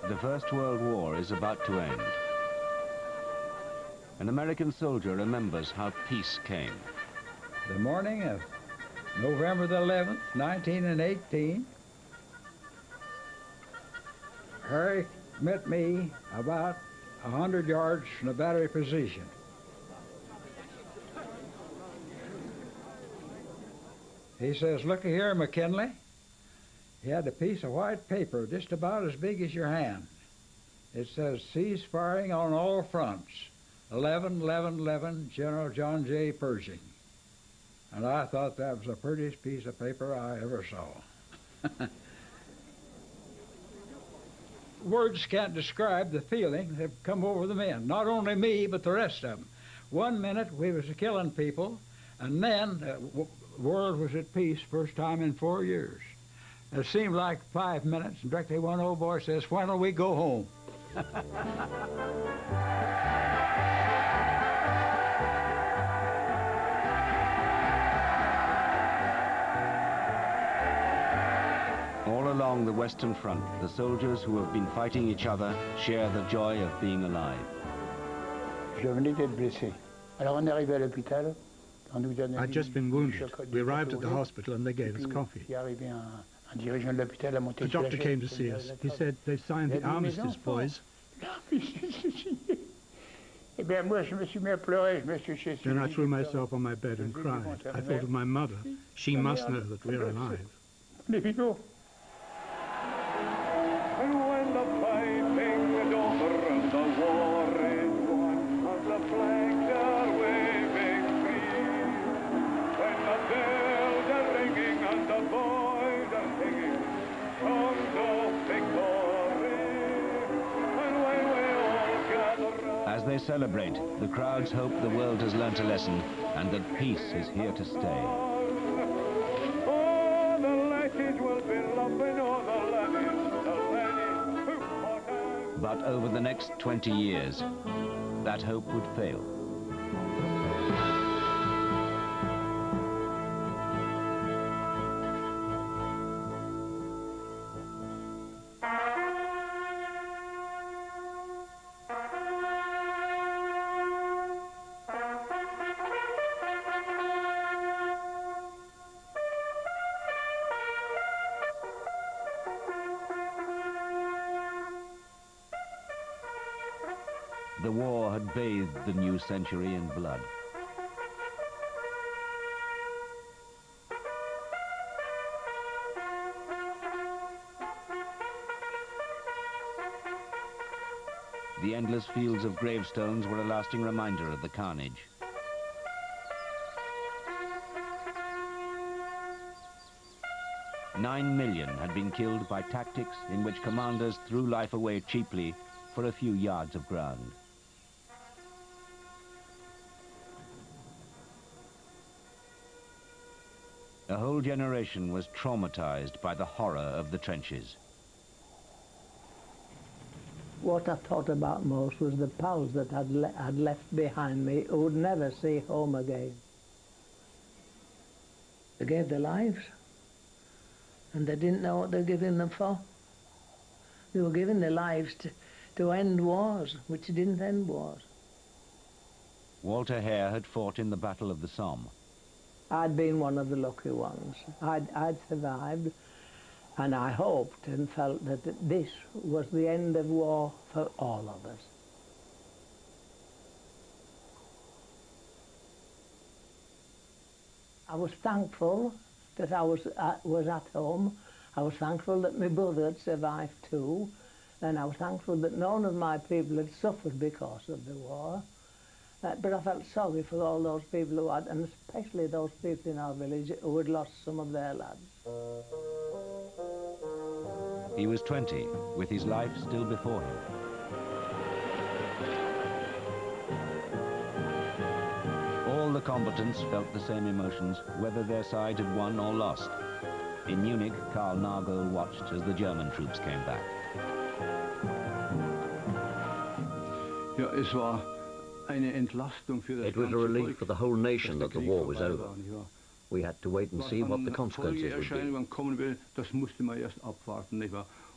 The First World War is about to end. An American soldier remembers how peace came. The morning of November the 11th, 1918, Harry met me about 100 yards from the battery position. He says, "Look here, McKinley." He had a piece of white paper just about as big as your hand. It says, "Cease firing on all fronts. 11-11-11, General John J. Pershing." And I thought that was the prettiest piece of paper I ever saw. Words can't describe the feeling that come over the men, not only me, but the rest of them. One minute we was killing people, and then the world was at peace first time in 4 years. It seemed like 5 minutes, and directly one old boy says, "Why don't we go home?" All along the Western Front, the soldiers who have been fighting each other share the joy of being alive. Je venais d'être blessé. Alors on est arrivé à l'hôpital. I'd just been wounded. We arrived at the hospital and they gave us coffee. The doctor came to see us. He said, "They've signed the armistice, boys." Then I threw myself on my bed and cried. I thought of my mother. She must know that we're alive. And when the piping is over and the war is won, and the flags are waving free, when the bells are ringing and the boys are singing songs of victory, and when we all gather round. As they celebrate, the crowds hope the world has learnt a lesson and that peace is here to stay. Oh, the lashes will be lumping, oh, the lashes, who fought us. But over the next 20 years, that hope would fail. The war had bathed the new century in blood. The endless fields of gravestones were a lasting reminder of the carnage. Nine million had been killed by tactics in which commanders threw life away cheaply for a few yards of ground. A whole generation was traumatized by the horror of the trenches. What I thought about most was the pals that I'd left behind me who would never see home again. They gave their lives, and they didn't know what they were giving them for. They were giving their lives to end wars, which didn't end wars. Walter Hare had fought in the Battle of the Somme. I'd been one of the lucky ones. I'd survived, and I hoped and felt that this was the end of war for all of us. I was thankful that I was at home. I was thankful that my brother had survived too, and I was thankful that none of my people had suffered because of the war. But I felt sorry for all those people who had, and especially those people in our village who had lost some of their lads. He was 20, with his life still before him. All the combatants felt the same emotions, whether their side had won or lost. In Munich, Karl Nagel watched as the German troops came back. It was a relief for the whole nation that the war was over. We had to wait and see what the consequences would be.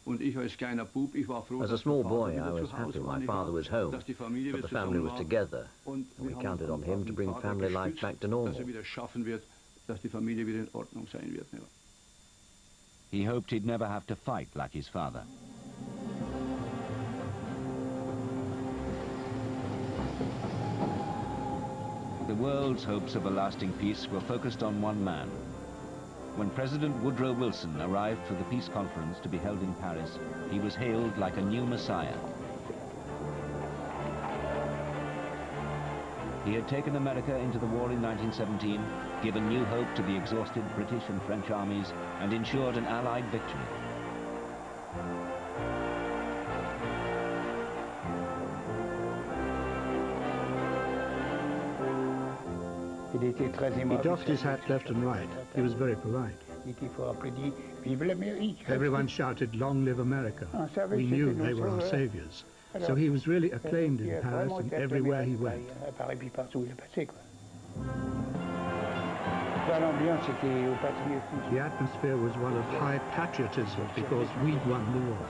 As a small boy, I was happy my father was home, that the family was together, and we counted on him to bring family life back to normal. He hoped he'd never have to fight like his father. The world's hopes of a lasting peace were focused on one man. When President Woodrow Wilson arrived for the peace conference to be held in Paris, he was hailed like a new messiah. He had taken America into the war in 1917, given new hope to the exhausted British and French armies, and ensured an Allied victory. He doffed his hat left and right. He was very polite. Everyone shouted, "Long live America." We knew they were our saviors. So he was really acclaimed in Paris and everywhere he went. The atmosphere was one of high patriotism because we'd won the war.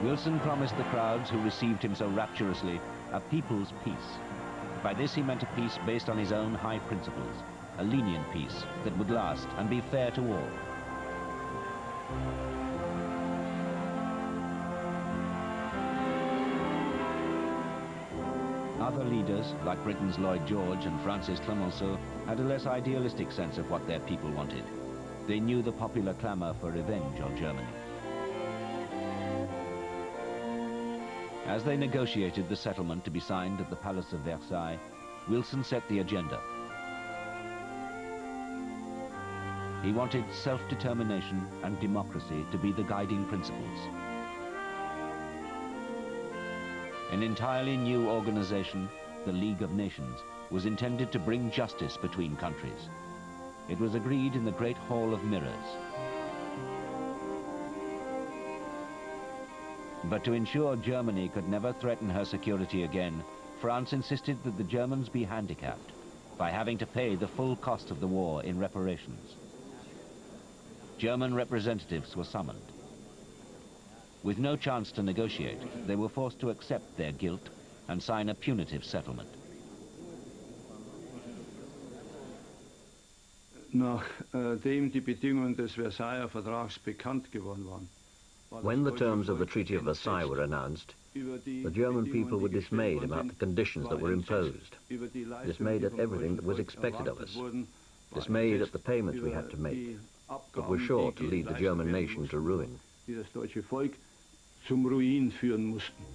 Wilson promised the crowds who received him so rapturously a people's peace. By this he meant a peace based on his own high principles, a lenient peace that would last and be fair to all. Other leaders, like Britain's Lloyd George and Francis Clemenceau, had a less idealistic sense of what their people wanted. They knew the popular clamor for revenge on Germany. As they negotiated the settlement to be signed at the Palace of Versailles, Wilson set the agenda. He wanted self-determination and democracy to be the guiding principles. An entirely new organization, the League of Nations, was intended to bring justice between countries. It was agreed in the Great Hall of Mirrors. But to ensure Germany could never threaten her security again, France insisted that the Germans be handicapped by having to pay the full cost of the war in reparations. German representatives were summoned. With no chance to negotiate, they were forced to accept their guilt and sign a punitive settlement. Nachdem die Bedingungen des Versailler Vertrags bekannt geworden waren, when the terms of the Treaty of Versailles were announced, the German people were dismayed about the conditions that were imposed, dismayed at everything that was expected of us, dismayed at the payments we had to make, that were sure to lead the German nation to ruin. Die das deutsche Volk zum Ruin führen mussten.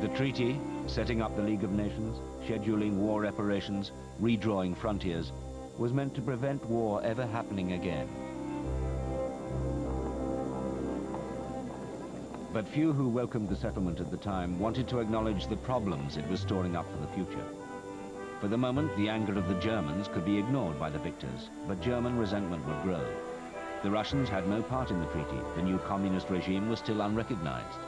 The treaty, setting up the League of Nations, scheduling war reparations, redrawing frontiers, was meant to prevent war ever happening again. But few who welcomed the settlement at the time wanted to acknowledge the problems it was storing up for the future. For the moment, the anger of the Germans could be ignored by the victors, but German resentment would grow. The Russians had no part in the treaty. The new communist regime was still unrecognized.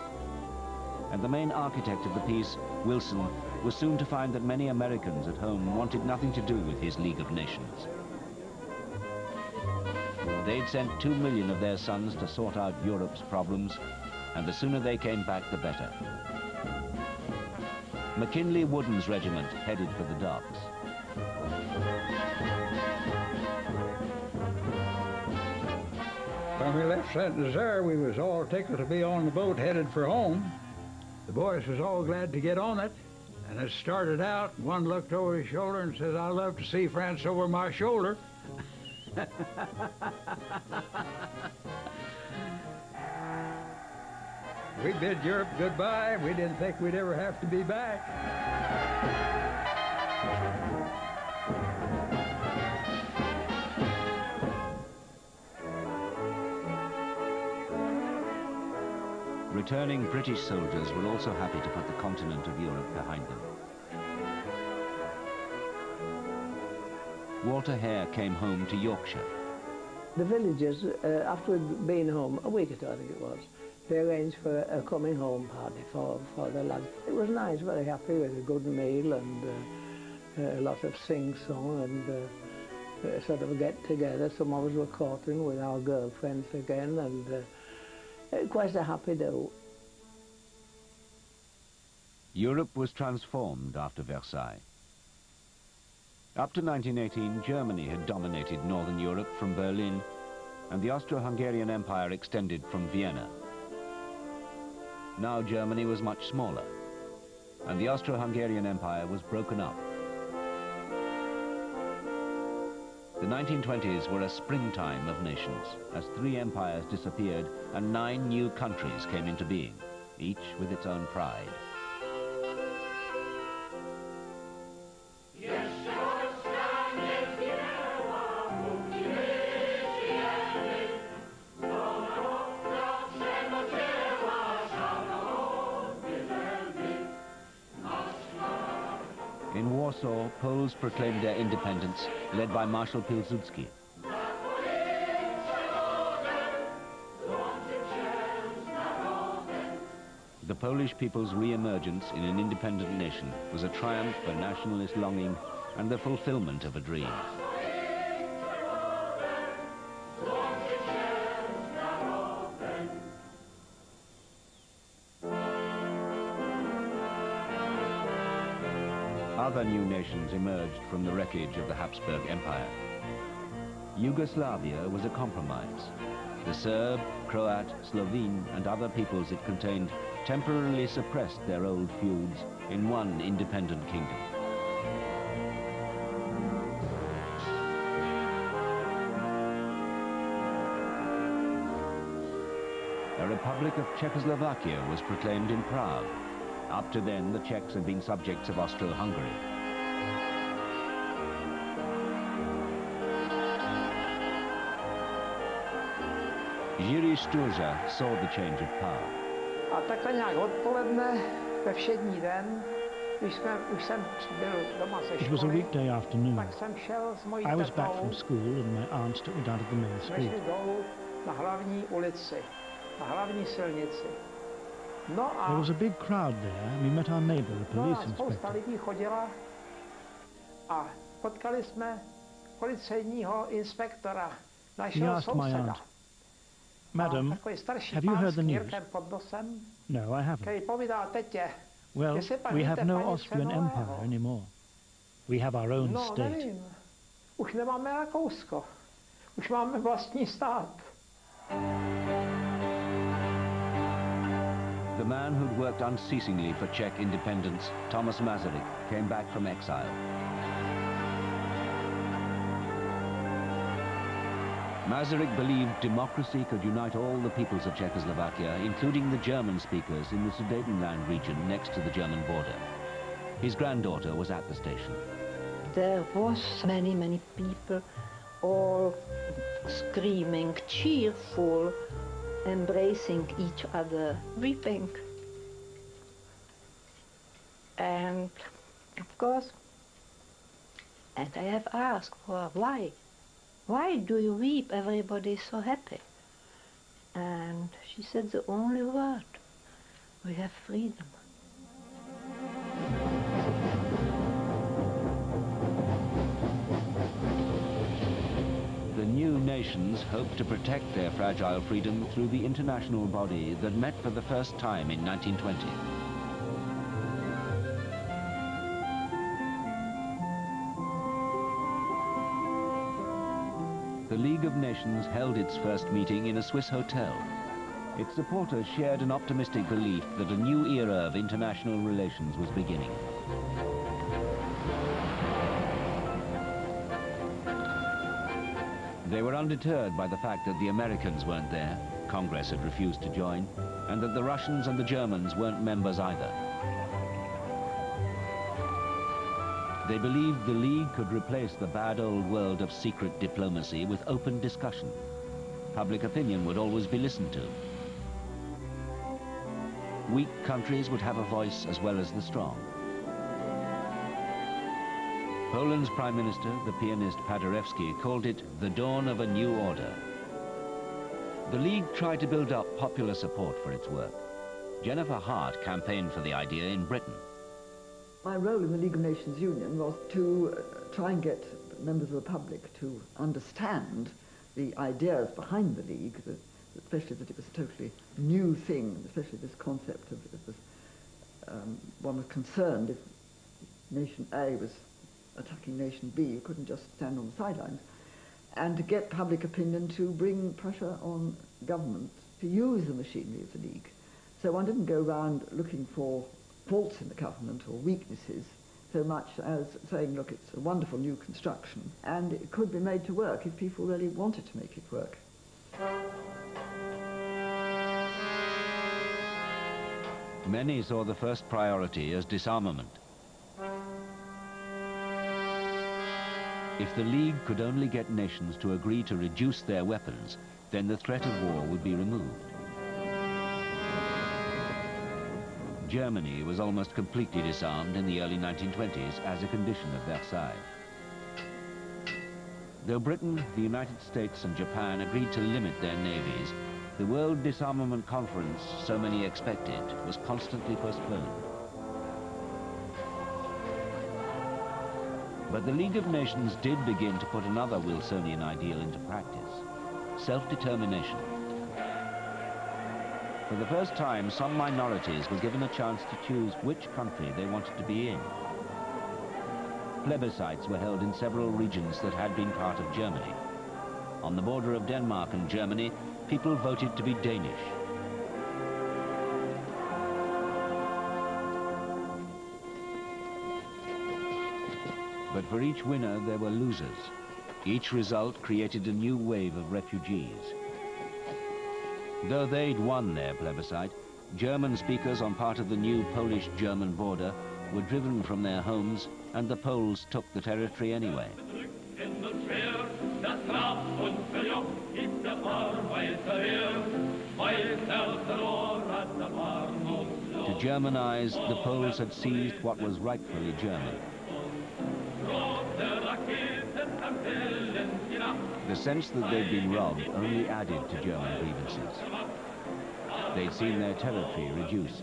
And the main architect of the peace, Wilson, was soon to find that many Americans at home wanted nothing to do with his League of Nations. They'd sent 2 million of their sons to sort out Europe's problems, and the sooner they came back, the better. McKinley Wooden's regiment headed for the docks. When we left St. Nazaire, we was all tickled to be on the boat headed for home. The boys was all glad to get on it, and it started out. One looked over his shoulder and says, "I love to see France over my shoulder." We bid Europe goodbye. We didn't think we'd ever have to be back. Returning British soldiers were also happy to put the continent of Europe behind them. Walter Hare came home to Yorkshire. The villagers, after we'd been home, a week or two I think it was, they arranged for a coming home party for the lads. It was nice, very happy, with a good meal and a lot of sing-song and sort of a get-together. Some of us were courting with our girlfriends again, and quite a happy do. Europe was transformed after Versailles. Up to 1918, Germany had dominated Northern Europe from Berlin, and the Austro-Hungarian Empire extended from Vienna. Now Germany was much smaller, and the Austro-Hungarian Empire was broken up. The 1920s were a springtime of nations, as 3 empires disappeared and 9 new countries came into being, each with its own pride. In Warsaw, Poles proclaimed their independence, led by Marshal Pilsudski. The Polish people's re-emergence in an independent nation was a triumph for nationalist longing and the fulfillment of a dream. Other new nations emerged from the wreckage of the Habsburg Empire. Yugoslavia was a compromise. The Serb, Croat, Slovene and other peoples it contained temporarily suppressed their old feuds in one independent kingdom. A Republic of Czechoslovakia was proclaimed in Prague. Up to then, the Czechs had been subjects of Austro-Hungary. Jiří Sturza saw the change of power. A takhle nějak odpoledne, ve všední den, když už jsem byl doma ze školy, it was a weekday afternoon. tak jsem šel s mojí I was back tetou, from school and my aunt took me down to the main jsme street. šli dolů na hlavní ulici, na hlavní silnici. No There a, was a big crowd there and we met our neighbour, the no police a spousta inspector. lidí chodila a potkali jsme policejního inspektora, He našeho asked my souseda. aunt, Madam, Takový starší have you pán heard s the news? knírkem pod nosem, No, I haven't. který povídal tetě, Well, jestli pak we víte, have no paní, co Austrian nového? Empire anymore. We have our own No, state. nevím. Už nemáme Rakousko. Už máme vlastní stát. The man who'd worked unceasingly for Czech independence, Thomas Masaryk, came back from exile. Masaryk believed democracy could unite all the peoples of Czechoslovakia, including the German speakers in the Sudetenland region next to the German border. His granddaughter was at the station. There was many people all screaming, cheerful, embracing each other, weeping. And of course, and I have asked her, why? Why do you weep? Everybody is so happy. And she said the only word, we have freedom. The new nations hoped to protect their fragile freedom through the international body that met for the first time in 1920. The League of Nations held its first meeting in a Swiss hotel. Its supporters shared an optimistic belief that a new era of international relations was beginning. They were undeterred by the fact that the Americans weren't there, Congress had refused to join, and that the Russians and the Germans weren't members either. They believed the League could replace the bad old world of secret diplomacy with open discussion. Public opinion would always be listened to. Weak countries would have a voice as well as the strong. Poland's Prime Minister, the pianist Paderewski, called it the dawn of a new order. The League tried to build up popular support for its work. Jennifer Hart campaigned for the idea in Britain. My role in the League of Nations Union was to try and get members of the public to understand the ideas behind the League, especially that it was a totally new thing, especially this concept of one was concerned if nation A was attacking nation B, you couldn't just stand on the sidelines, and to get public opinion to bring pressure on governments to use the machinery of the League. So one didn't go around looking for faults in the government or weaknesses so much as saying, look, it's a wonderful new construction and it could be made to work if people really wanted to make it work. Many saw the first priority as disarmament. If the League could only get nations to agree to reduce their weapons, then the threat of war would be removed. Germany was almost completely disarmed in the early 1920s as a condition of Versailles. Though Britain, the United States and Japan agreed to limit their navies, the World Disarmament Conference, so many expected, was constantly postponed. But the League of Nations did begin to put another Wilsonian ideal into practice: self-determination. For the first time, some minorities were given a chance to choose which country they wanted to be in. Plebiscites were held in several regions that had been part of Germany. On the border of Denmark and Germany, people voted to be Danish. But for each winner, there were losers. Each result created a new wave of refugees. Though they'd won their plebiscite, German speakers on part of the new Polish-German border were driven from their homes, and the Poles took the territory anyway. To German eyes, the Poles had seized what was rightfully German. The sense that they'd been robbed only added to German grievances. They'd seen their territory reduced.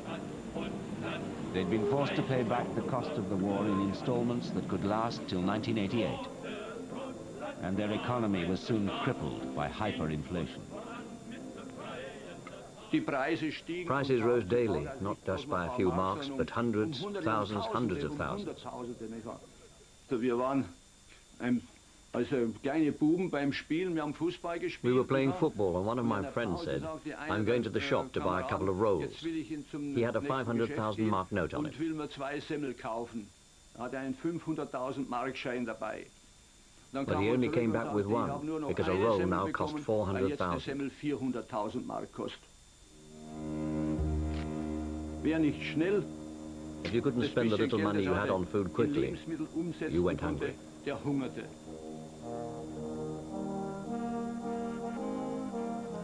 They'd been forced to pay back the cost of the war in installments that could last till 1988. And their economy was soon crippled by hyperinflation. Prices rose daily, not just by a few marks, but hundreds, thousands, hundreds of thousands. We were playing football and one of my friends said, "I'm going to the shop to buy a couple of rolls." He had a 500,000 mark note on it. But he only came back with one, because a roll now cost 400,000. If you couldn't spend the little money you had on food quickly, you went hungry.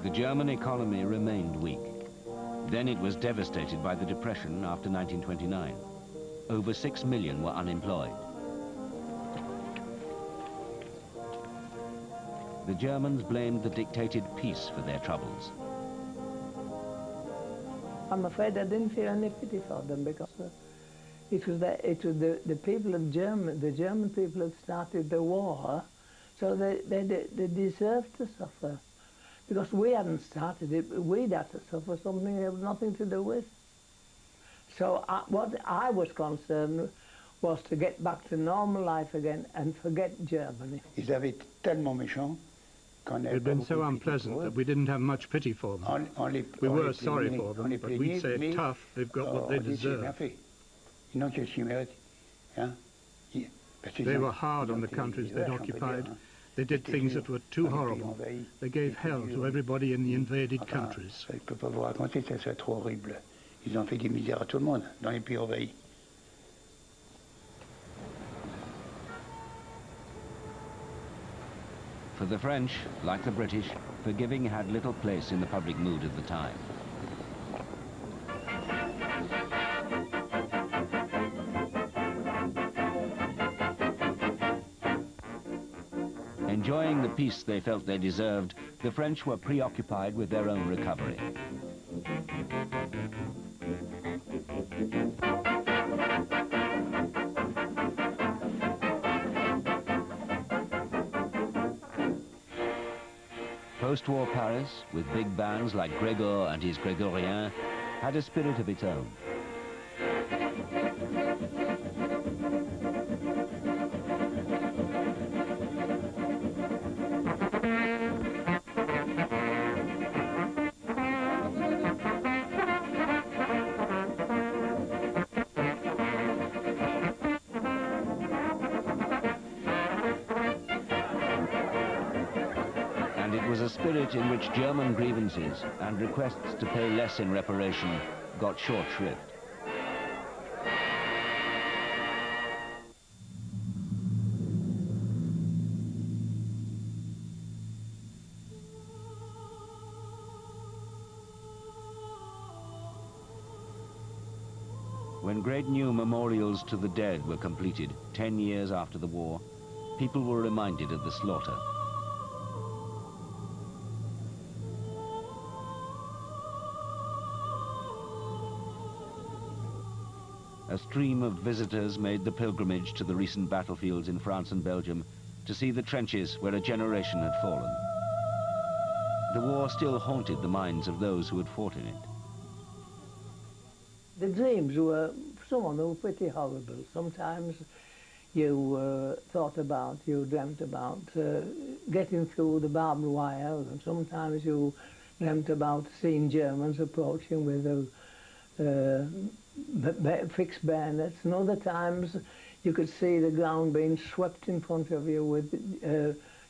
The German economy remained weak. Then it was devastated by the Depression after 1929. Over 6 million were unemployed. The Germans blamed the dictated peace for their troubles. I'm afraid I didn't feel any pity for them, because it was the people of Germany, the German people had started the war, so they deserved to suffer. Because we hadn't started it, we'd had to suffer something they had nothing to do with. So what I was concerned was to get back to normal life again and forget Germany. Ils avaient été tellement méchants. It had been so unpleasant that we didn't have much pity for them. We were sorry for them, but we'd say, tough, they've got what they deserve. They were hard on the countries they'd occupied. They did things that were too horrible. They gave hell to everybody in the invaded countries. Je ne peux pas vous raconter, c'est trop horrible. Ils ont fait des misères à tout le monde dans les pays envahis. For the French, like the British, forgiving had little place in the public mood of the time. Enjoying the peace they felt they deserved, the French were preoccupied with their own recovery. Post-war Paris, with big bands like Gregor and his Grégoriens, had a spirit of its own. A spirit in which German grievances and requests to pay less in reparation got short shrift. When great new memorials to the dead were completed 10 years after the war, people were reminded of the slaughter. A stream of visitors made the pilgrimage to the recent battlefields in France and Belgium to see the trenches where a generation had fallen. The war still haunted the minds of those who had fought in it. The dreams were, some of them were pretty horrible. Sometimes you dreamt about getting through the barbed wire, and sometimes you dreamt about seeing Germans approaching with fixed bayonets, and other times you could see the ground being swept in front of you with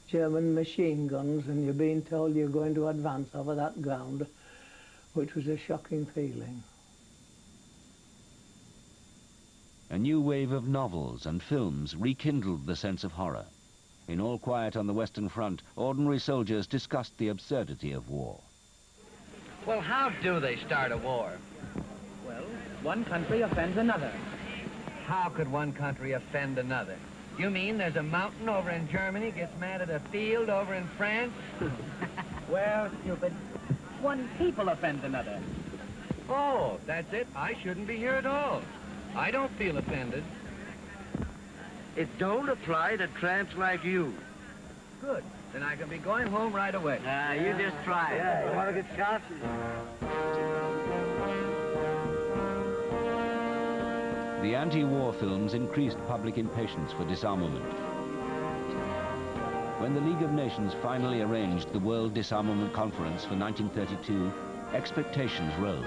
German machine guns, and you're being told you're going to advance over that ground, which was a shocking feeling. A new wave of novels and films rekindled the sense of horror. In All Quiet on the Western Front, ordinary soldiers discussed the absurdity of war. Well, how do they start a war? Well, one country offends another. How could one country offend another? You mean there's a mountain over in Germany gets mad at a field over in France? Well, stupid, one people offends another. Oh, that's it. I shouldn't be here at all. I don't feel offended. It don't apply to tramps like you. Good. Then I can be going home right away. You just try it. Yeah, you want to get shot? The anti-war films increased public impatience for disarmament. When the League of Nations finally arranged the World Disarmament Conference for 1932, expectations rose.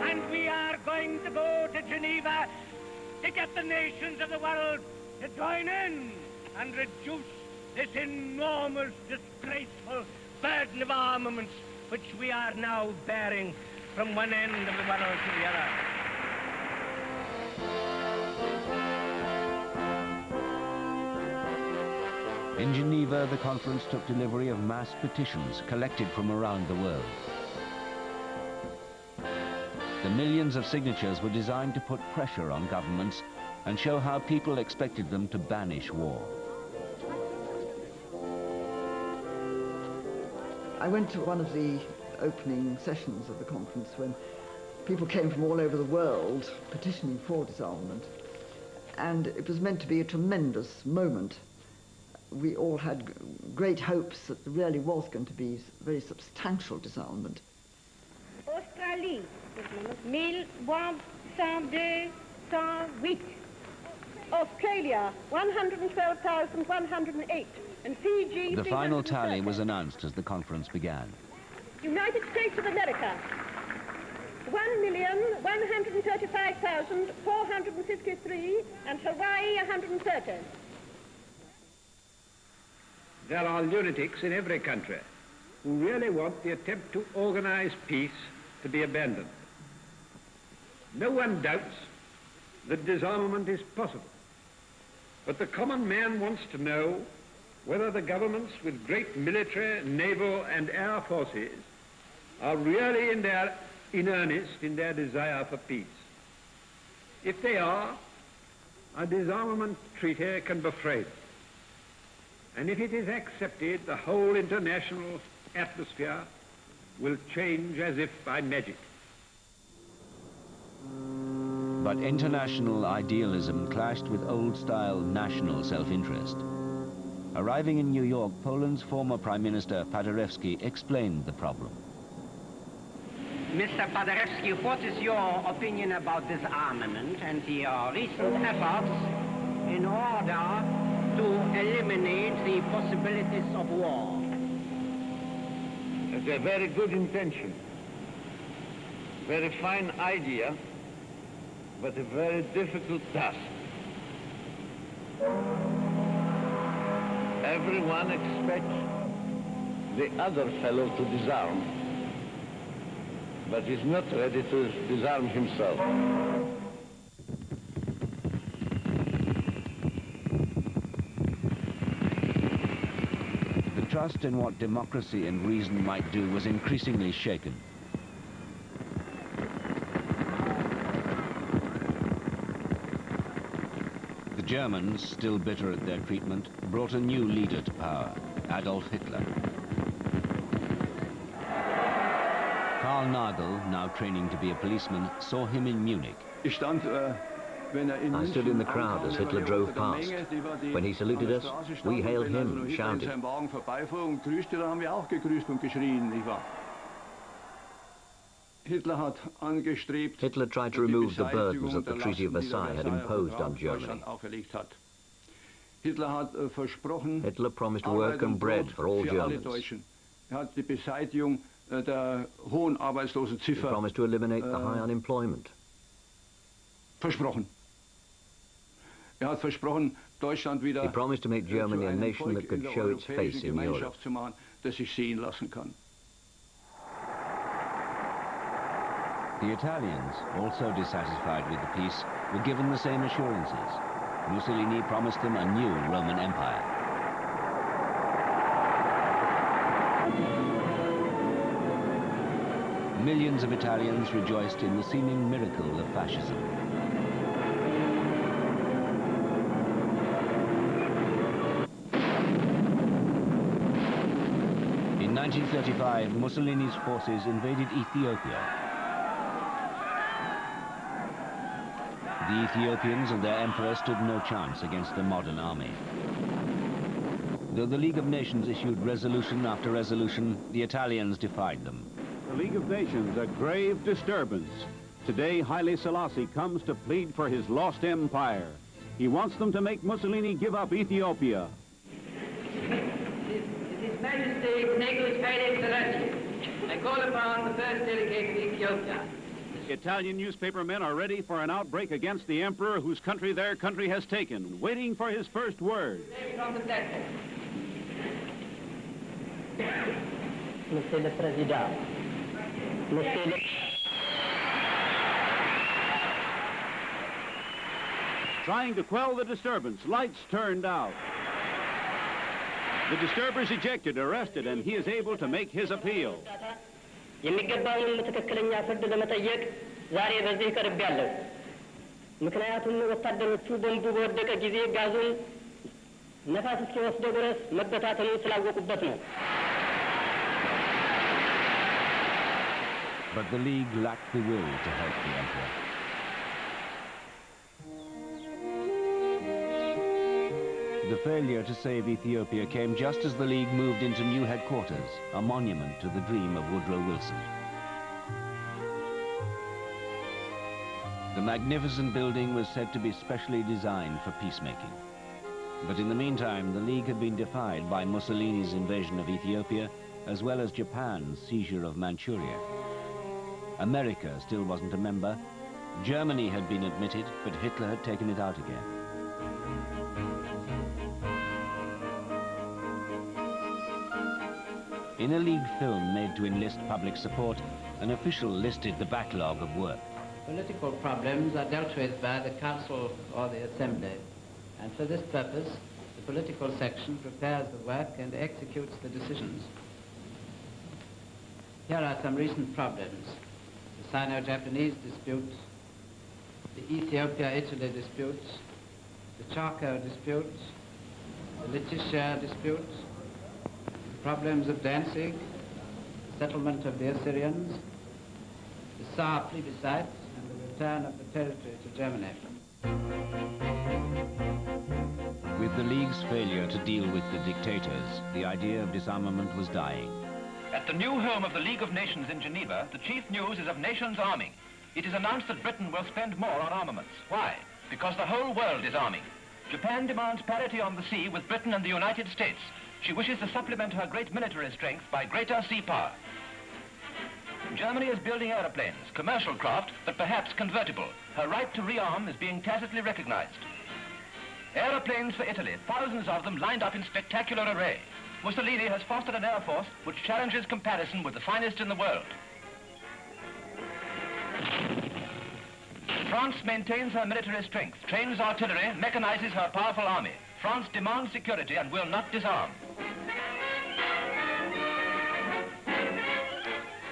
And we are going to go to Geneva to get the nations of the world to join in and reduce this enormous, disgraceful burden of armaments which we are now bearing from one end of the world to the other. In Geneva, the conference took delivery of mass petitions collected from around the world. The millions of signatures were designed to put pressure on governments and show how people expected them to banish war. I went to one of the opening sessions of the conference when people came from all over the world petitioning for disarmament, and it was meant to be a tremendous moment. We all had great hopes that there really was going to be very substantial disarmament. Australie, 1102,108. Australia, 112,108. And Fiji, The final tally was announced as the conference began. United States of America, 1,135,453, and Hawaii, 130. There are lunatics in every country who really want the attempt to organize peace to be abandoned. No one doubts that disarmament is possible, but the common man wants to know whether the governments with great military, naval and air forces are really in earnest in their desire for peace. If they are, a disarmament treaty can be framed. And if it is accepted, the whole international atmosphere will change as if by magic. But international idealism clashed with old-style national self-interest. Arriving in New York, Poland's former Prime Minister Paderewski explained the problem. Mr. Paderewski, what is your opinion about disarmament and the recent efforts in order to eliminate the possibilities of war? It's a very good intention, very fine idea, but a very difficult task. Everyone expects the other fellow to disarm, but is not ready to disarm himself. The trust in what democracy and reason might do was increasingly shaken. The Germans, still bitter at their treatment, brought a new leader to power, Adolf Hitler. Karl Nagel, now training to be a policeman, saw him in Munich. I stood in the crowd as Hitler drove past. When he saluted us, we hailed him and shouted. Hitler tried to remove the burdens that the Treaty of Versailles had imposed on Germany. Hitler promised work and bread for all Germans. He promised to eliminate the high unemployment. He promised to make Germany a nation that could show its face in Europe. The Italians, also dissatisfied with the peace, were given the same assurances. Mussolini promised them a new Roman Empire. Millions of Italians rejoiced in the seeming miracle of fascism. In 1935, Mussolini's forces invaded Ethiopia. The Ethiopians and their emperor stood no chance against the modern army. Though the League of Nations issued resolution after resolution, the Italians defied them. The League of Nations, a grave disturbance. Today, Haile Selassie comes to plead for his lost empire. He wants them to make Mussolini give up Ethiopia. His Majesty Negus Haile Selassie, I call upon the first delegate of Ethiopia. Italian newspapermen are ready for an outbreak against the emperor whose country their country has taken, waiting for his first word. From the platform. Monsieur le Président, Monsieur le... Trying to quell the disturbance, lights turned out. The disturbers ejected, arrested, and he is able to make his appeal. የሚገባውንም ትክክለኛ ፍርድ ለመጠየቅ ዛሬ በዚህ ቀርቤያለሁ። ምክንያቱም ወታደሮቹ ቦምቡ በወደቀ ጊዜ ጋዙን ነፋስ እስኪወስደው ድረስ መበታተኑን ስላወቁበት ነው። But the League lacked the will to help the emperor. The failure to save Ethiopia came just as the League moved into new headquarters, a monument to the dream of Woodrow Wilson. The magnificent building was said to be specially designed for peacemaking. But in the meantime, the League had been defied by Mussolini's invasion of Ethiopia, as well as Japan's seizure of Manchuria. America still wasn't a member. Germany had been admitted, but Hitler had taken it out again. In a League film made to enlist public support, an official listed the backlog of work. Political problems are dealt with by the Council or the Assembly, and for this purpose, the political section prepares the work and executes the decisions. Here are some recent problems. The Sino-Japanese dispute, the Ethiopia-Italy dispute, the charcoal disputes, the Lichishire disputes, the problems of Danzig, the settlement of the Assyrians, the Saar plebiscite, and the return of the territory to Germany. With the League's failure to deal with the dictators, the idea of disarmament was dying. At the new home of the League of Nations in Geneva, the chief news is of nations arming. It is announced that Britain will spend more on armaments. Why? Because the whole world is arming. Japan demands parity on the sea with Britain and the United States. She wishes to supplement her great military strength by greater sea power. Germany is building aeroplanes, commercial craft, but perhaps convertible. Her right to rearm is being tacitly recognized. Aeroplanes for Italy, thousands of them lined up in spectacular array. Mussolini has fostered an air force which challenges comparison with the finest in the world. France maintains her military strength, trains artillery, mechanizes her powerful army. France demands security and will not disarm.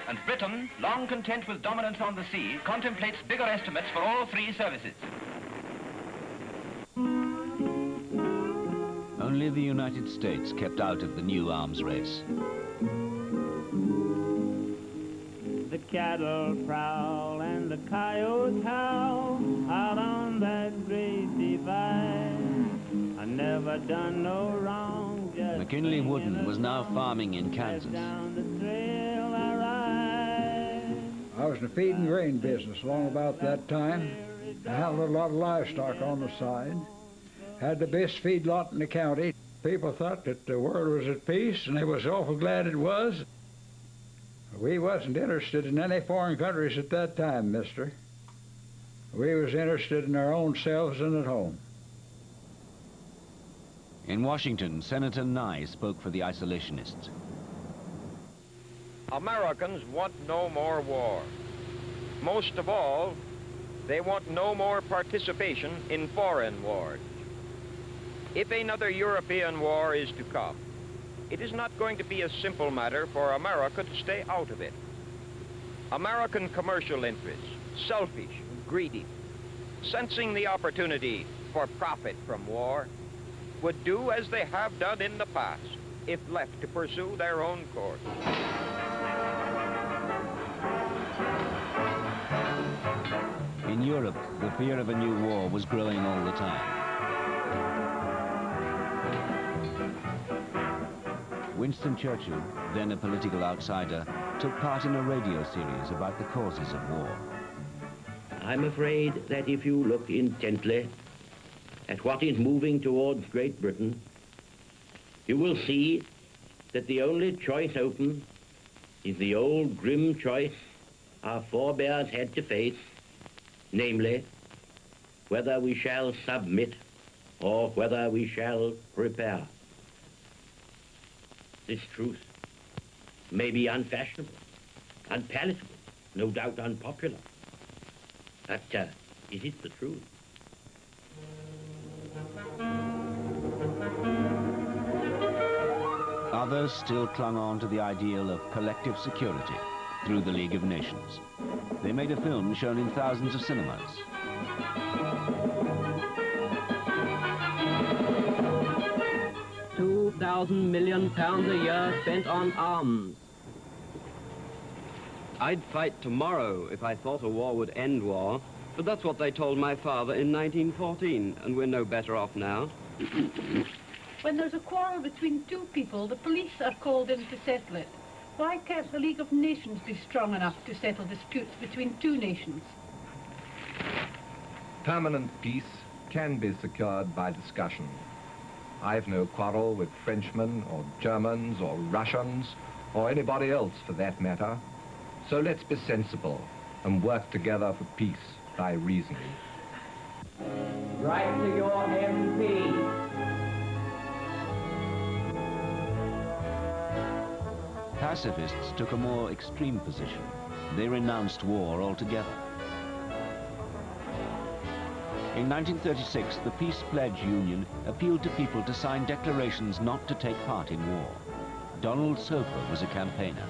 And Britain, long content with dominance on the sea, contemplates bigger estimates for all three services. Only the United States kept out of the new arms race. The cattle prowl and the coyotes howl out on that great divide. I never done no wrong. McKinley Wooden was now farming in Kansas. I was in the feed and grain business along about that time. I had a lot of livestock on the side. Had the best feedlot in the county. People thought that the world was at peace, and they was awful glad it was. We wasn't interested in any foreign countries at that time, mister. We was interested in our own selves and at home. In Washington, Senator Nye spoke for the isolationists. Americans want no more war. Most of all, they want no more participation in foreign wars. If another European war is to come, it is not going to be a simple matter for America to stay out of it. American commercial interests, selfish, greedy, sensing the opportunity for profit from war, would do as they have done in the past, if left to pursue their own course. In Europe, the fear of a new war was growing all the time. Winston Churchill, then a political outsider, took part in a radio series about the causes of war. I'm afraid that if you look intently at what is moving towards Great Britain, you will see that the only choice open is the old grim choice our forebears had to face, namely, whether we shall submit or whether we shall prepare. This truth may be unfashionable, unpalatable, no doubt unpopular, but it is the truth. Others still clung on to the ideal of collective security through the League of Nations. They made a film shown in thousands of cinemas. £2,000 million a year spent on arms. I'd fight tomorrow if I thought a war would end war, but that's what they told my father in 1914, and we're no better off now. When there's a quarrel between two people, the police are called in to settle it. Why can't the League of Nations be strong enough to settle disputes between two nations? Permanent peace can be secured by discussion. I've no quarrel with Frenchmen or Germans or Russians or anybody else for that matter. So let's be sensible and work together for peace by reason. Write to your MP. Pacifists took a more extreme position. They renounced war altogether. In 1936, the Peace Pledge Union appealed to people to sign declarations not to take part in war. Donald Soper was a campaigner.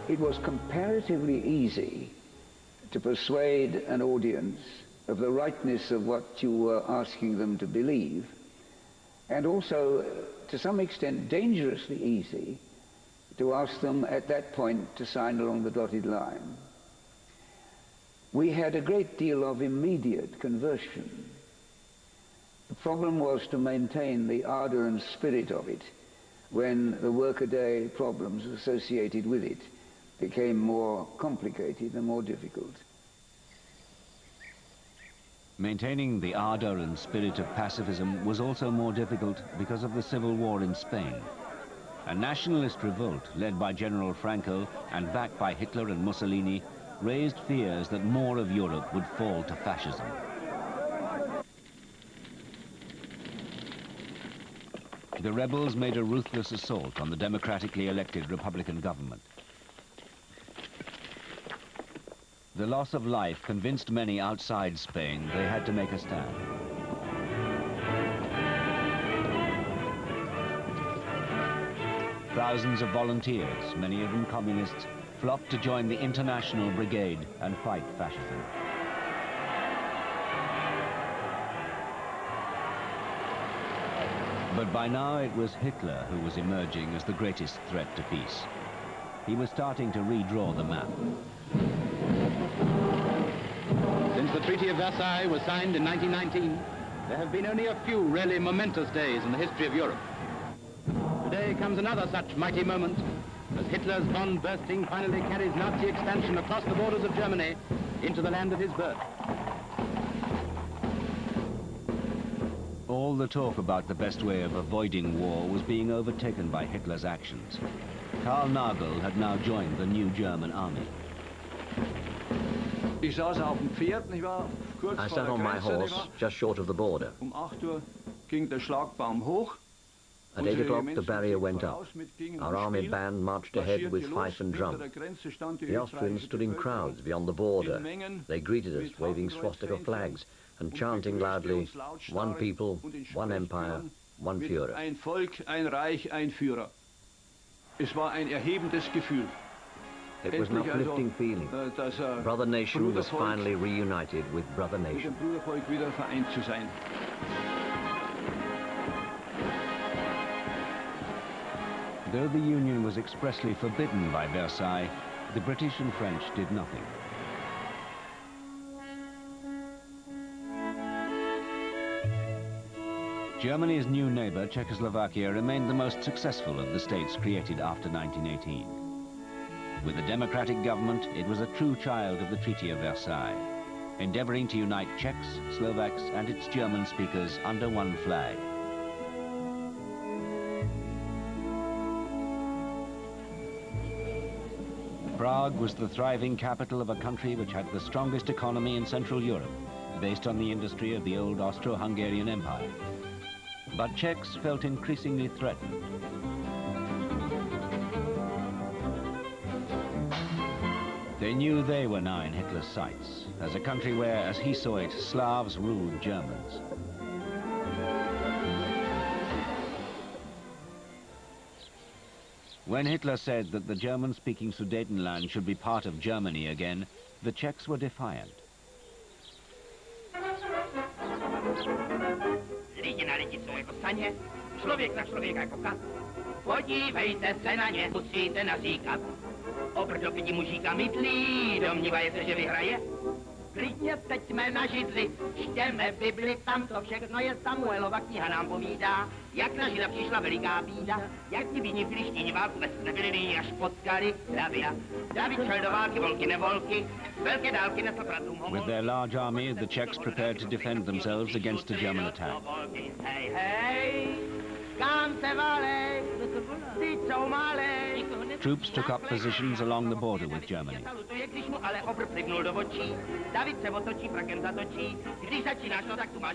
It was comparatively easy to persuade an audience of the rightness of what you were asking them to believe, and also, to some extent, dangerously easy to ask them at that point to sign along the dotted line. We had a great deal of immediate conversion. The problem was to maintain the ardor and spirit of it when the workaday problems associated with it became more complicated and more difficult. Maintaining the ardor and spirit of pacifism was also more difficult because of the civil war in Spain. A nationalist revolt led by General Franco and backed by Hitler and Mussolini raised fears that more of Europe would fall to fascism. The rebels made a ruthless assault on the democratically elected Republican government. The loss of life convinced many outside Spain they had to make a stand. Thousands of volunteers, many of them communists, flocked to join the International Brigade and fight fascism. But by now it was Hitler who was emerging as the greatest threat to peace. He was starting to redraw the map. Since the Treaty of Versailles was signed in 1919, there have been only a few really momentous days in the history of Europe. Today comes another such mighty moment, as Hitler's bomb bursting finally carries Nazi expansion across the borders of Germany into the land of his birth. All the talk about the best way of avoiding war was being overtaken by Hitler's actions. Karl Nagel had now joined the new German army. I sat on my horse just short of the border. At 8 o'clock, the barrier went up. Our army band marched ahead with fife and drum. The Austrians stood in crowds beyond the border. They greeted us, waving swastika flags and chanting loudly, "One people, one empire, one Führer." Ein Volk, ein Reich, ein Führer. Es war ein erhebendes Gefühl. It was an uplifting feeling. Brother Nation was finally reunited with Brother Nation. Though the union was expressly forbidden by Versailles, the British and French did nothing. Germany's new neighbour, Czechoslovakia, remained the most successful of the states created after 1918. With a democratic government, it was a true child of the Treaty of Versailles, endeavouring to unite Czechs, Slovaks and its German speakers under one flag. Prague was the thriving capital of a country which had the strongest economy in Central Europe, based on the industry of the old Austro-Hungarian Empire. But Czechs felt increasingly threatened. They knew they were now in Hitler's sights, as a country where, as he saw it, Slavs ruled Germans. When Hitler said that the German-speaking Sudetenland should be part of Germany again, the Czechs were defiant. Lidi na lidi jsou jako saně, člověk na člověka jako kat. Podívejte se na ně, musíte naříkat. Obrdoky mužíka mytlí, domnívají se, že vyhraje. Klidně teď jsme na židli, čtěme Bibli, tam to všechno je Samuelova kniha nám povídá. Jak na Žida přišla veliká bída, jak ti bíni filištíni válku vůbec nebyli nyní až potkali. Davida, David šel do války, volky nevolky, velké dálky nesl bratům homolky. With their large army, the Czechs prepared to defend themselves against a German attack. Hej, hej, kam se válej, ty jsou malej. Troops took up positions along the border with Germany.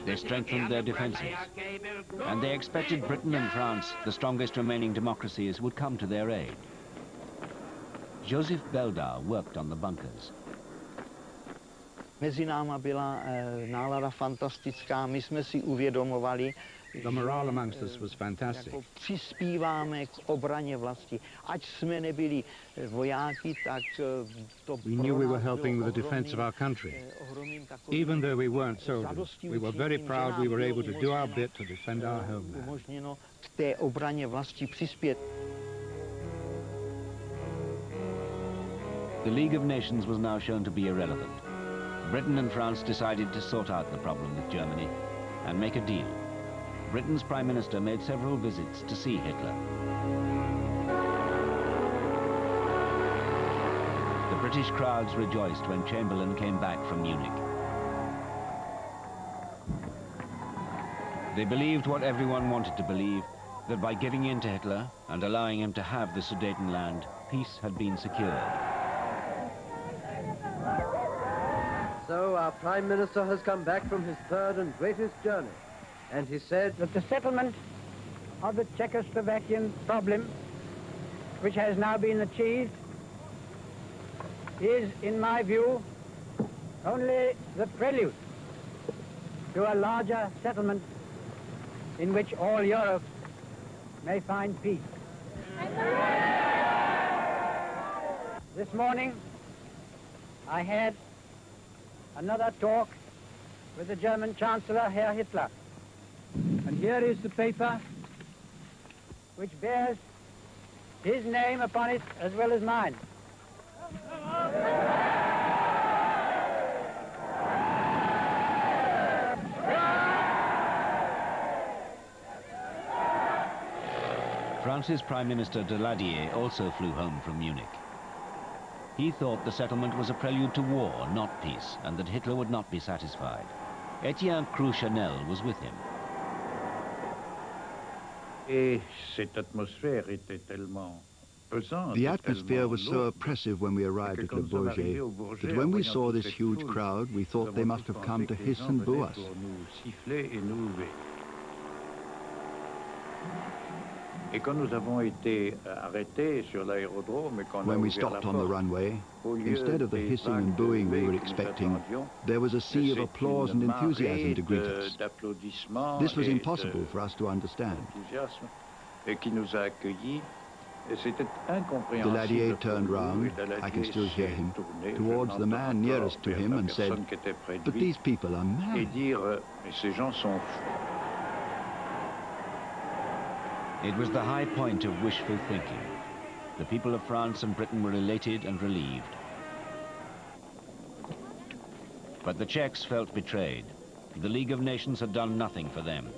They strengthened their defences, and they expected Britain and France, the strongest remaining democracies, would come to their aid. Joseph Beldau worked on the bunkers. Mezi náma byla nálada fantastická, my jsme si uvědomovali, the morale amongst us was fantastic. Přispíváme k obraně vlasti. Ať jsme nebyli vojáky, tak to We knew we were helping with the defense of our country. Even though we weren't soldiers, we were very proud we were able to do our bit to defend our homeland. Umožněno k té obraně vlasti přispět. The League of Nations was now shown to be irrelevant. Britain and France decided to sort out the problem with Germany and make a deal. Britain's Prime Minister made several visits to see Hitler. The British crowds rejoiced when Chamberlain came back from Munich. They believed what everyone wanted to believe, that by giving in to Hitler and allowing him to have the Sudetenland, peace had been secured. So our Prime Minister has come back from his third and greatest journey, and he said that the settlement of the Czechoslovakian problem, which has now been achieved, is, in my view, only the prelude to a larger settlement in which all Europe may find peace. This morning, I had another talk with the German Chancellor, Herr Hitler. And here is the paper which bears his name upon it as well as mine. France's Prime Minister Daladier also flew home from Munich. He thought the settlement was a prelude to war, not peace, and that Hitler would not be satisfied. Etienne Crouchanel was with him. The atmosphere was so oppressive when we arrived at Le Bourget that when we saw this huge crowd, we thought they must have come to hiss and boo us. When we stopped on the runway, instead of the hissing and booing we were expecting, there was a sea of applause and enthusiasm to greet us. This was impossible for us to understand. Daladier turned round, I can still hear him, towards the man nearest to him and said, "But these people are mad." It was the high point of wishful thinking. The people of France and Britain were elated and relieved. But the Czechs felt betrayed. The League of Nations had done nothing for them.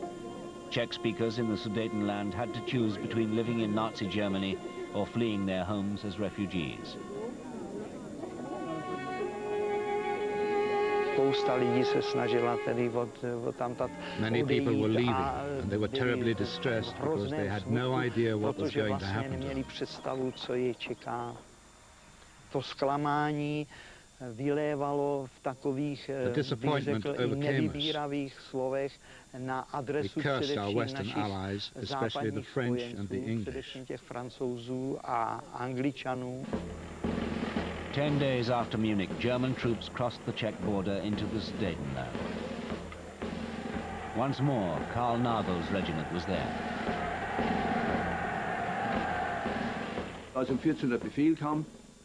Czech speakers in the Sudetenland had to choose between living in Nazi Germany or fleeing their homes as refugees. Many people were leaving, and they were terribly distressed because they had no idea what was going to happen to them. The disappointment overcame us. We cursed our Western allies, especially the French and the English. 10 days after Munich, German troops crossed the Czech border into the Sudetenland. Once more, Karl Nagel's regiment was there.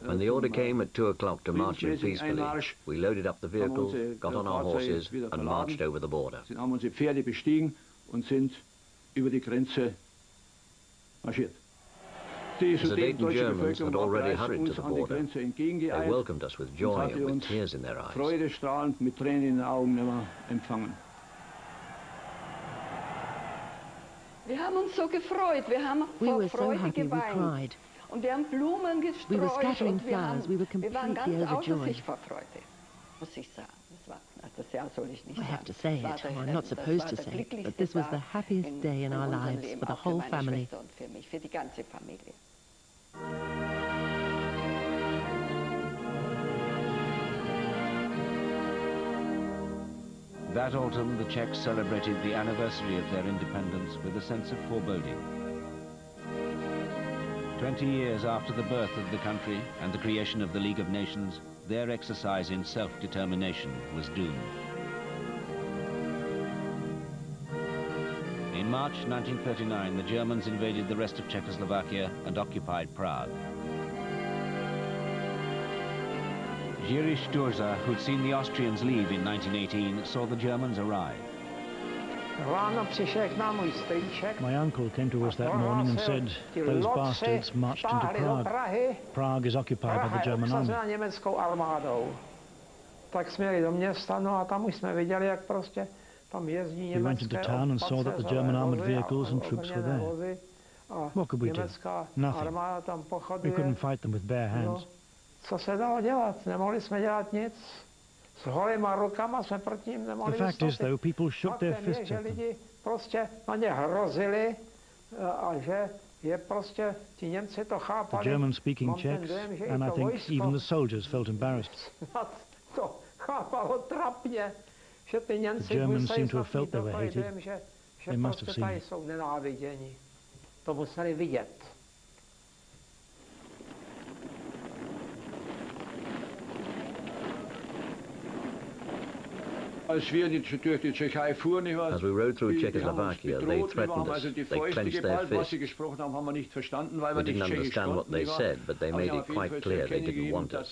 When the order came at 2 o'clock to march in peacefully, we loaded up the vehicles, got on our horses, and marched over the border. The Sudeten Germans had already hurried to the border. They welcomed us with joy and with tears in their eyes. We were so happy we cried. We were scattering flowers, we were completely overjoyed. I have to say it, or I'm not supposed to say it, but this was the happiest day in our lives for the whole family. That autumn, the Czechs celebrated the anniversary of their independence with a sense of foreboding. 20 years after the birth of the country and the creation of the League of Nations, their exercise in self-determination was doomed. In March 1939, the Germans invaded the rest of Czechoslovakia and occupied Prague. Jiří Sturza, who'd seen the Austrians leave in 1918, saw the Germans arrive. My uncle came to us that morning and said, those bastards marched into Prague. Prague is occupied by the German army. We went into town and saw that the German armoured vehicles and troops were there. What could we do? Nothing. We couldn't fight them with bare hands. Co se dalo dělat? Nemohli jsme dělat nic. S holýma rukama jsme proti ním nemohli vystoupit. The fact is, though, people shook their fists at them. Lidi prostě na ně hrozili a že je prostě ti Němci to chápali. The German speaking Czechs, and I think even the soldiers felt embarrassed. To chápalo trapně, že ty Němci the Germans seemed to have felt they were hated. They must have seen. Jsou nenáviděni. To museli vidět. As we rode through Czechoslovakia, they threatened us. They clenched their fists. We didn't understand what they said, but they made it quite clear they didn't want us.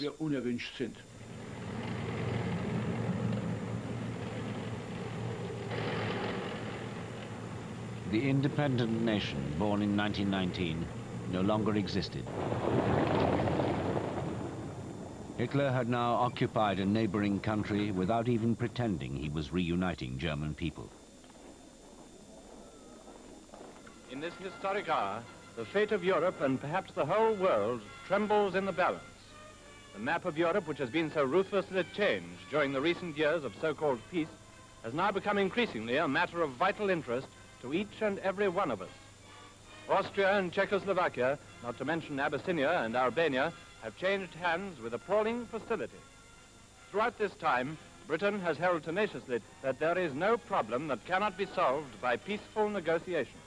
The independent nation, born in 1919, no longer existed. Hitler had now occupied a neighboring country without even pretending he was reuniting German people. In this historic hour, the fate of Europe and perhaps the whole world trembles in the balance. The map of Europe, which has been so ruthlessly changed during the recent years of so-called peace, has now become increasingly a matter of vital interest to each and every one of us. Austria and Czechoslovakia, not to mention Abyssinia and Albania, have changed hands with appalling facility. Throughout this time, Britain has held tenaciously that there is no problem that cannot be solved by peaceful negotiation.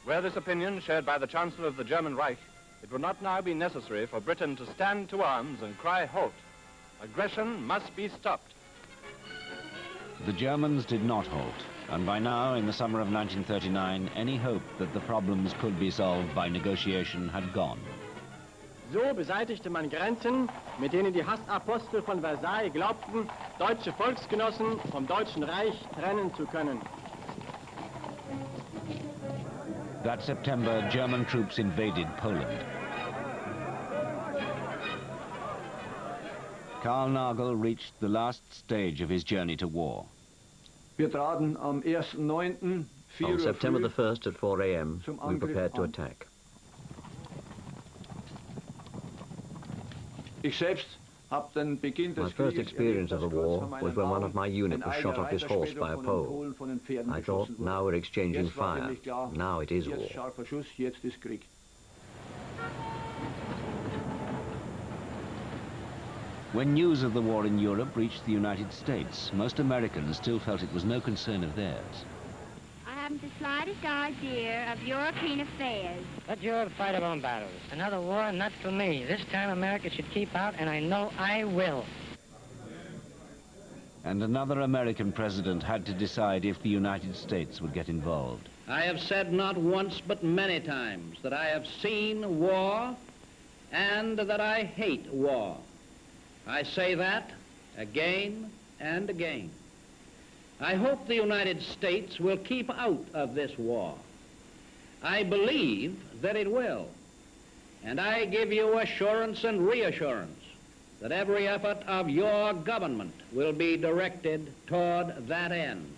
Were this opinion shared by the Chancellor of the German Reich, it would not now be necessary for Britain to stand to arms and cry halt. Aggression must be stopped. The Germans did not halt, and by now, in the summer of 1939, any hope that the problems could be solved by negotiation had gone. So beseitigte man Grenzen, mit denen die Hassapostel von Versailles glaubten, deutsche Volksgenossen vom Deutschen Reich trennen zu können. That September, German troops invaded Poland. Karl Nagel reached the last stage of his journey to war. On September the 1st at 4 a.m., we prepared to attack. My first experience of the war was when one of my unit was shot off his horse by a pole. I thought, now we're exchanging fire. Now it is war. When news of the war in Europe reached the United States, most Americans still felt it was no concern of theirs. I haven't the slightest idea of European affairs. Let Europe fight her own battles. Another war, not for me. This time America should keep out, and I know I will. And another American president had to decide if the United States would get involved. I have said not once but many times that I have seen war and that I hate war. I say that again and again. I hope the United States will keep out of this war. I believe that it will. And I give you assurance and reassurance that every effort of your government will be directed toward that end,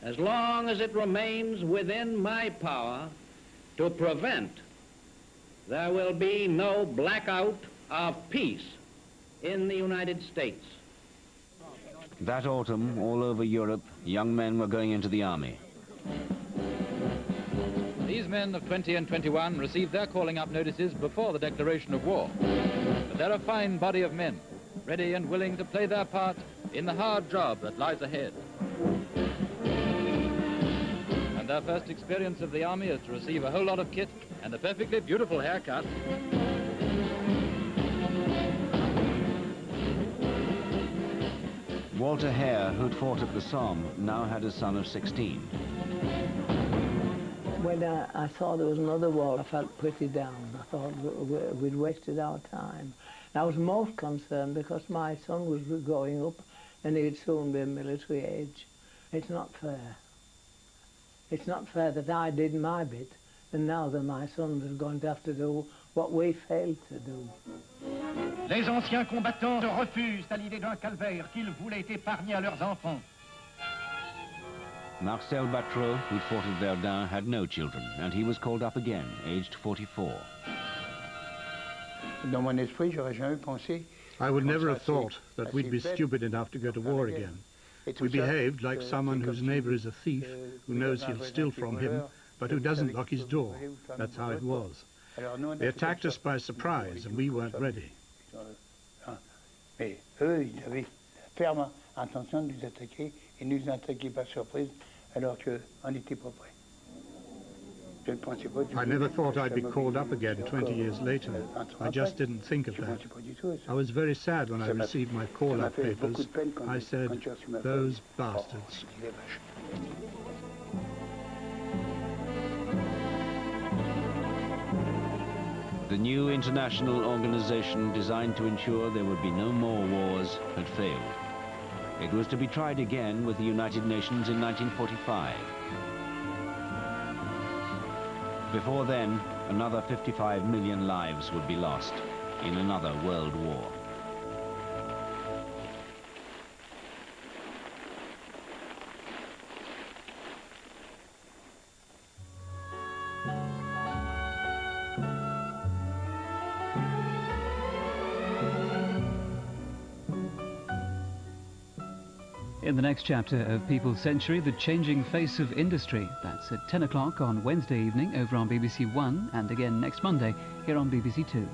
as long as it remains within my power to prevent, there will be no blackout of peace in the United States. That autumn, all over Europe, young men were going into the army. These men of 20 and 21 received their calling up notices before the declaration of war. But they're a fine body of men, ready and willing to play their part in the hard job that lies ahead. And their first experience of the army is to receive a whole lot of kit and a perfectly beautiful haircut. Walter Hare, who'd fought at the Somme, now had a son of 16. When I saw there was another war, I felt pretty down. I thought we'd wasted our time. I was most concerned because my son was growing up and he'd soon be military age. It's not fair. It's not fair that I did my bit and now that my son is going to have to do what we failed to do. Les anciens combattants refusent à l'idée d'un calvaire qu'ils voulaient épargner à leurs enfants. Marcel Batreau, who'd fought at Verdun, had no children, and he was called up again, aged 44. I would never have thought that we'd be stupid enough to go to war again. We behaved like someone whose neighbour is a thief, who knows he'll steal from him, but who doesn't lock his door. That's how it was. They attacked us by surprise, and we weren't ready. Mais eux, ils avaient ferme intention de nous attaquer et nous attaquer par surprise alors qu'on n'était pas prêts. I never thought I'd be called up again 20 years later. I just didn't think of that. I was very sad when I received my call-up papers. I said, those bastards. The new international organization designed to ensure there would be no more wars had failed. It was to be tried again with the United Nations in 1945. Before then, another 55 million lives would be lost in another world war. In the next chapter of People's Century, the changing face of industry. That's at 10 o'clock on Wednesday evening over on BBC One, and again next Monday here on BBC Two.